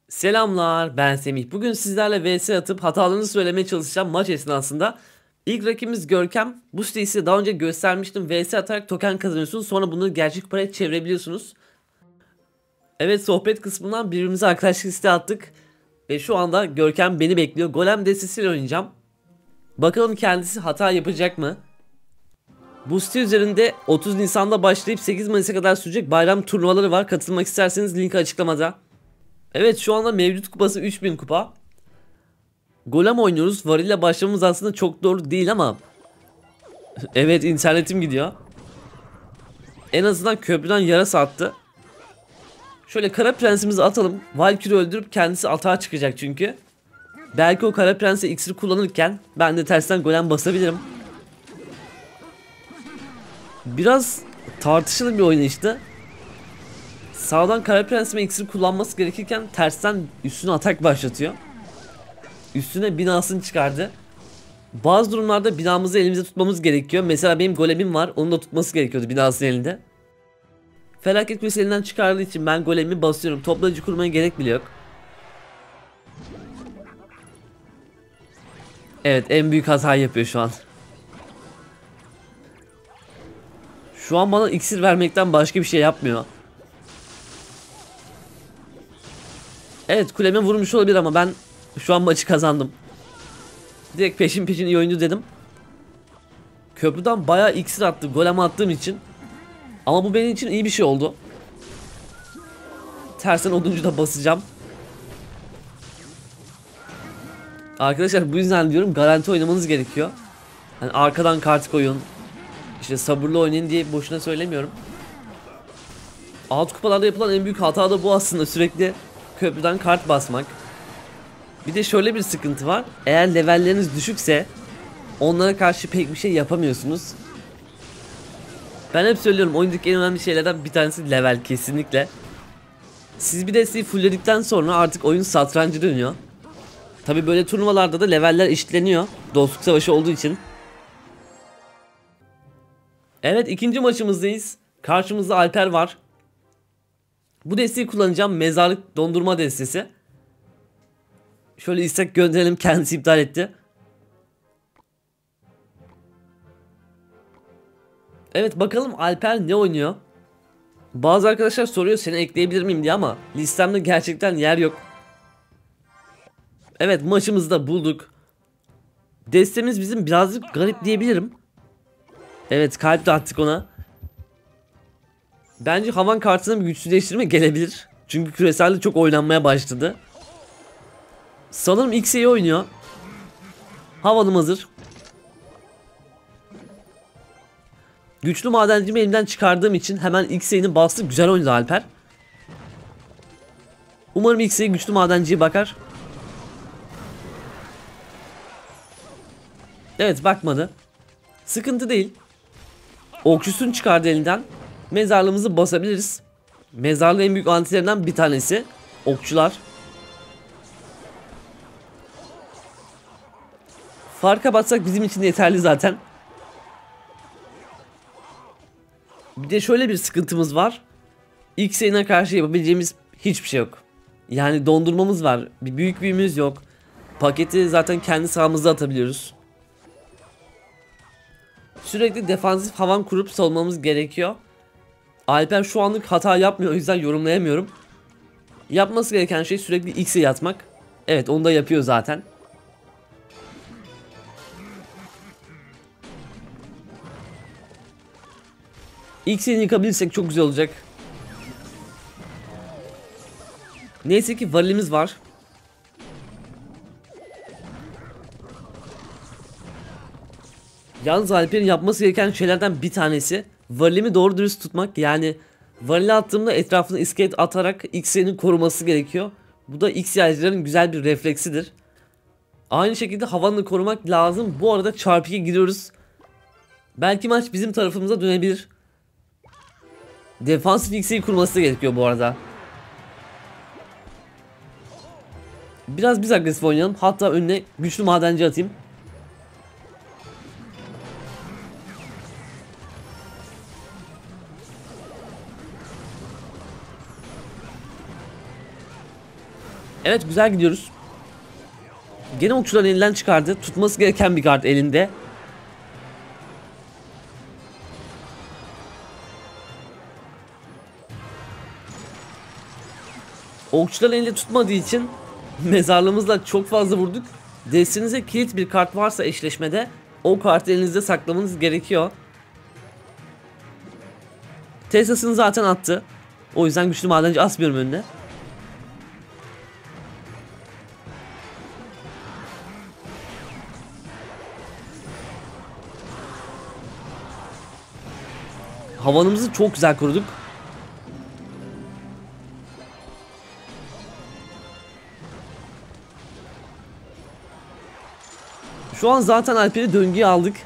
Selamlar, ben Semih. Bugün sizlerle vs atıp hatalarını söylemeye çalışacağım maç esnasında. İlk rakibimiz Görkem. Bu siteyi size daha önce göstermiştim. Vs atarak token kazanıyorsunuz. Sonra bunu gerçek paraya çevirebiliyorsunuz. Evet, sohbet kısmından birbirimize arkadaşlık isteği attık. Ve şu anda Görkem beni bekliyor. Golem destesiyle oynayacağım. Bakalım kendisi hata yapacak mı? Bu site üzerinde 30 Nisan'da başlayıp 8 Mayıs'a kadar sürecek bayram turnuvaları var. Katılmak isterseniz link açıklamada. Evet, şu anda mevcut kupası 3000 kupa. Golem oynuyoruz. Var ile başlamamız aslında çok doğru değil ama evet, internetim gidiyor. En azından köprüden yarasa attı. Şöyle kara prensimizi atalım. Valkyrie öldürüp kendisi atağa çıkacak çünkü. Belki o kara prensi iksir kullanırken ben de tersten golem basabilirim. Biraz tartışılı bir oynayıştı. Sağdan kara prensime iksir kullanması gerekirken tersten üstüne atak başlatıyor. Üstüne binasını çıkardı. Bazı durumlarda binamızı elimizde tutmamız gerekiyor. Mesela benim golemim var. Onu da tutması gerekiyordu binasının elinde. Felaket kulesi elinden çıkardığı için ben golemi basıyorum. Toplayıcı kurmaya gerek bile yok. Evet, en büyük hata yapıyor şu an. Şu an bana iksir vermekten başka bir şey yapmıyor. Evet, kuleme vurmuş olabilir ama ben şu an maçı kazandım. Direkt peşin peşin iyi oyuncu dedim. Köprüden bayağı iksir attı golem attığım için. Ama bu benim için iyi bir şey oldu. Tersen oduncu da basacağım. Arkadaşlar, bu yüzden diyorum garanti oynamanız gerekiyor. Hani arkadan kart koyun, İşte sabırlı oynayın diye boşuna söylemiyorum. Alt kupalarda yapılan en büyük hata da bu aslında, sürekli köprüden kart basmak. Bir de şöyle bir sıkıntı var. Eğer levelleriniz düşükse onlara karşı pek bir şey yapamıyorsunuz. Ben hep söylüyorum, oyundaki en önemli şeylerden bir tanesi level, kesinlikle. Siz bir desteği fullledikten sonra artık oyun satrancı dönüyor. Tabi böyle turnuvalarda da leveller eşitleniyor. Dostluk savaşı olduğu için. Evet, ikinci maçımızdayız. Karşımızda Alper var. Bu desteği kullanacağım, mezarlık dondurma destesi. Şöyle istek gönderelim, kendisi iptal etti. Evet, bakalım Alper ne oynuyor. Bazı arkadaşlar soruyor seni ekleyebilir miyim diye ama listemde gerçekten yer yok. Evet, maçımızı da bulduk. Destemiz bizim birazcık garip diyebilirim. Evet, kalp de attık ona. Bence havan kartına bir güçsüzleştirme gelebilir. Çünkü küreselde çok oynanmaya başladı. Sanırım X'e oynuyor. Havanım hazır. Güçlü madencimi elimden çıkardığım için hemen X'e'ni bastı. Güzel oynadı Alper. Umarım X'e güçlü madenciye bakar. Evet, bakmadı. Sıkıntı değil. Okçusunu çıkardı elinden. Mezarlığımızı basabiliriz. Mezarlığın en büyük antilerinden bir tanesi okçular. Farka batsak bizim için yeterli zaten. Bir de şöyle bir sıkıntımız var. X'e karşı yapabileceğimiz hiçbir şey yok. Yani dondurmamız var. Bir büyük büyümüz yok. Paketi zaten kendi sahamızda atabiliyoruz. Sürekli defansif havan kurup savunmamız gerekiyor. Alper şu anlık hata yapmıyor, o yüzden yorumlayamıyorum. Yapması gereken şey sürekli X'e yatmak. Evet, onu da yapıyor zaten. X'e yıkabilirsek çok güzel olacak. Neyse ki varilimiz var. Yalnız Alper'in yapması gereken şeylerden bir tanesi varilimi doğru dürüst tutmak. Yani varili attığımda etrafına iskelet atarak X'e'nin koruması gerekiyor. Bu da X yaycıların güzel bir refleksidir. Aynı şekilde havanı korumak lazım. Bu arada çarpı 2 giriyoruz. Belki maç bizim tarafımıza dönebilir. Defansif X'e'yi kurması gerekiyor bu arada. Biraz biz agresif oynayalım. Hatta önüne güçlü madenci atayım. Evet, güzel gidiyoruz. Gene okçuların elinden çıkardı. Tutması gereken bir kart elinde. Okçuların elinde tutmadığı için mezarlığımızla çok fazla vurduk. Destenize kilit bir kart varsa eşleşmede o kartı elinizde saklamanız gerekiyor. Tesla'sını zaten attı. O yüzden güçlü madenci asmıyorum önüne. Havanımızı çok güzel koruduk. Şu an zaten Alper'i döngüye aldık.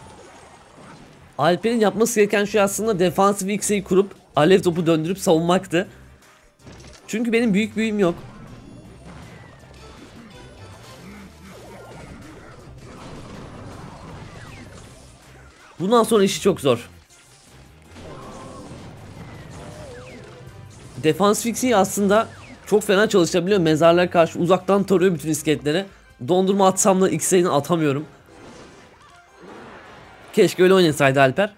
Alper'in yapması gereken şey aslında defansif X'yi kurup alev topu döndürüp savunmaktı. Çünkü benim büyük büyüm yok. Bundan sonra işi çok zor. Defans Fixie aslında çok fena çalışabiliyor. Mezarlara karşı uzaktan tarıyor bütün iskeletleri. Dondurma atsam da X-Ray'ini atamıyorum. Keşke öyle oynasaydı Alper.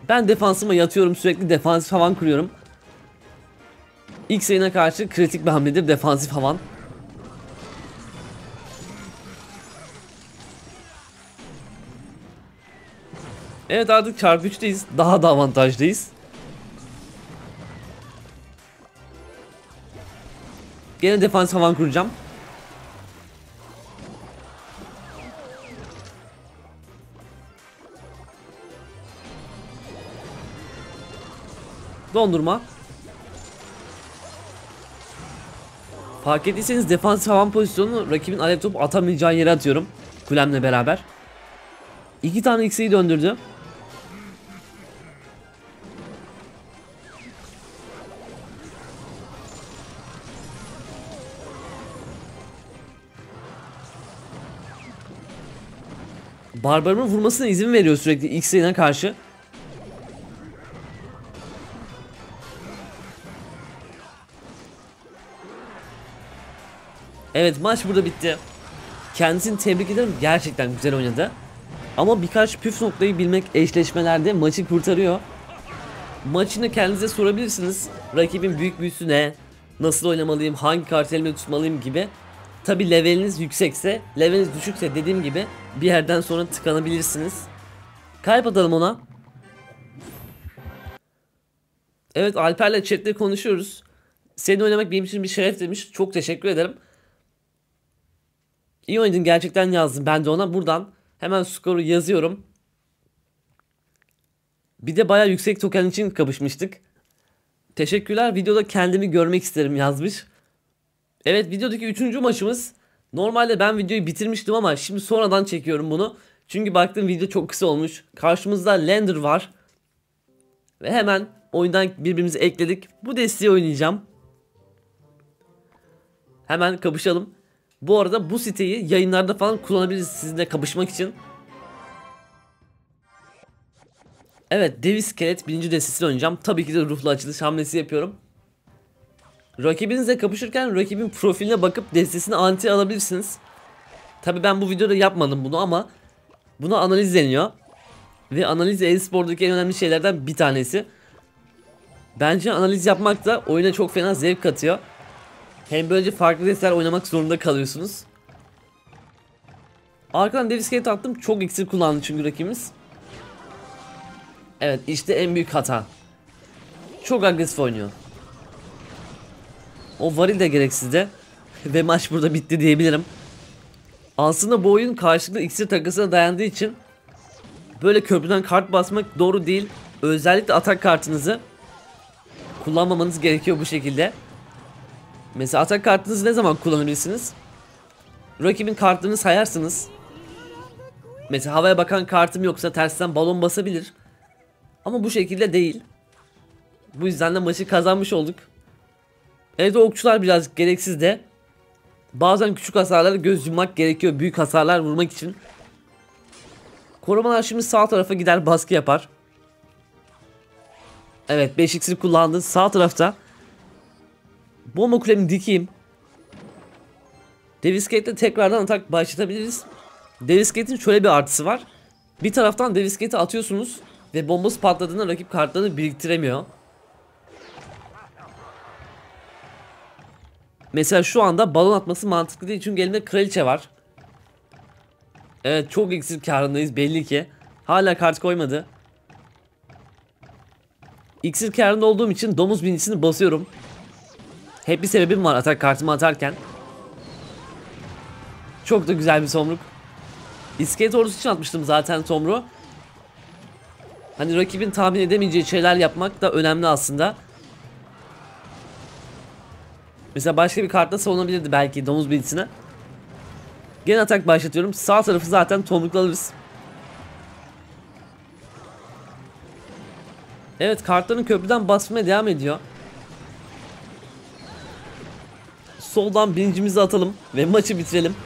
Ben defansıma yatıyorum, sürekli defansif havan kuruyorum. X-Ray'ine karşı kritik bir hamledir defansif havan. Evet, artık çarpı 3'teyiz. Daha da avantajlıyız. Gene defans havan kuracağım. Dondurma. Fark ettiyseniz defansif havan pozisyonunu rakibin alev top atamayacağı yere atıyorum. Kulemle beraber. 2 tane X'yi döndürdü. Barbarımın vurmasına izin veriyor sürekli X-Ray'ine karşı. Evet, maç burada bitti. Kendisini tebrik ederim. Gerçekten güzel oynadı. Ama birkaç püf noktayı bilmek eşleşmelerde maçı kurtarıyor. Maçını kendinize sorabilirsiniz. Rakibin büyük büyüsü ne? Nasıl oynamalıyım? Hangi kartı elimde tutmalıyım gibi. Tabi leveliniz yüksekse, leveliniz düşükse dediğim gibi bir yerden sonra tıkanabilirsiniz. Kalp atalım ona. Evet, Alper'le chatte konuşuyoruz. Seni oynamak benim için bir şeref demiş. Çok teşekkür ederim. İyi oynadın gerçekten yazdım ben de ona. Buradan hemen skoru yazıyorum. Bir de bayağı yüksek token için kapışmıştık. Teşekkürler, videoda kendimi görmek isterim yazmış. Evet, videodaki 3. maçımız. Normalde ben videoyu bitirmiştim ama şimdi sonradan çekiyorum bunu. Çünkü baktım video çok kısa olmuş. Karşımızda Lander var. Ve hemen oyundan birbirimizi ekledik. Bu desteği oynayacağım. Hemen kapışalım. Bu arada bu siteyi yayınlarda falan kullanabiliriz sizinle kapışmak için. Evet, dev iskelet 1. destesini oynayacağım. Tabii ki de ruhlu açılış hamlesi yapıyorum. Rakibinizle kapışırken rakibin profiline bakıp destesini anti alabilirsiniz. Tabii ben bu videoda yapmadım bunu ama buna analiz deniyor. Ve analiz e-spordaki en önemli şeylerden bir tanesi. Bence analiz yapmak da oyuna çok fena zevk katıyor. Hem böylece farklı desteler oynamak zorunda kalıyorsunuz. Arkadan dev iskelet attım. Çok iksir kullandı çünkü rakibimiz. Evet, işte en büyük hata. Çok agresif oynuyor. O varil de gereksizdi. Ve maç burada bitti diyebilirim. Aslında bu oyun karşılıklı iksir takısına dayandığı için böyle köprüden kart basmak doğru değil. Özellikle atak kartınızı kullanmamanız gerekiyor bu şekilde. Mesela atak kartınızı ne zaman kullanabilirsiniz? Rakibin kartlarını sayarsınız. Mesela havaya bakan kartım yoksa tersten balon basabilir. Ama bu şekilde değil. Bu yüzden de maçı kazanmış olduk. Evet, o okçular birazcık gereksiz de. Bazen küçük hasarlara göz yummak gerekiyor büyük hasarlar vurmak için. Korumalar şimdi sağ tarafa gider, baskı yapar. Evet, 5 iksir kullandı sağ tarafta. Bomba kulemi dikeyim. Deviskate'de tekrardan atak başlatabiliriz. Deviskate'in şöyle bir artısı var. Bir taraftan Deviskate'i atıyorsunuz ve bombası patladığında rakip kartlarını biriktiremiyor. Mesela şu anda balon atması mantıklı değil çünkü elimde kraliçe var. Evet, çok iksir karındayız belli ki. Hala kart koymadı. İksir karında olduğum için domuz binisini basıyorum. Hep bir sebebim var atak kartımı atarken. Çok da güzel bir tomruk. İskelet ordusu için atmıştım zaten tomruğu. Hani rakibin tahmin edemeyeceği şeyler yapmak da önemli aslında. Mesela başka bir kartla savunabilirdi belki domuz binisine. Gene atak başlatıyorum. Sağ tarafı zaten tomrukla alırız. Evet, kartların köprüden basmaya devam ediyor. Soldan birincimizi atalım ve maçı bitirelim.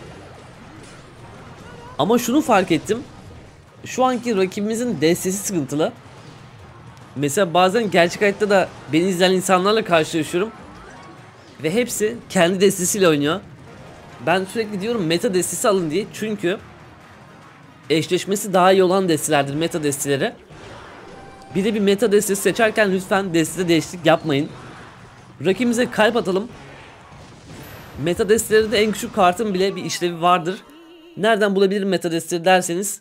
Ama şunu fark ettim. Şu anki rakibimizin destesi sıkıntılı. Mesela bazen gerçek hayatta da beni izleyen insanlarla karşılaşıyorum. Ve hepsi kendi destesiyle oynuyor. Ben sürekli diyorum meta destesi alın diye. Çünkü eşleşmesi daha iyi olan destelerdir meta desteleri. Bir de bir meta destesi seçerken lütfen destede değişiklik yapmayın. Rakibimize kalp atalım. Meta destelerinde en küçük kartın bile bir işlevi vardır. Nereden bulabilirim meta desteleri derseniz,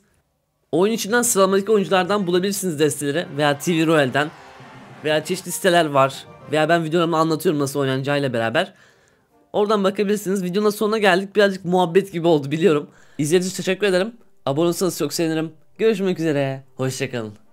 oyun içinden sıralamadaki oyunculardan bulabilirsiniz desteleri veya TV Royale'den veya çeşitli siteler var veya ben videolarımda anlatıyorum nasıl oynanacağıyla beraber. Oradan bakabilirsiniz. Videonun sonuna geldik. Birazcık muhabbet gibi oldu biliyorum. İzlediğiniz için teşekkür ederim. Abone olursanız çok sevinirim. Görüşmek üzere. Hoşçakalın.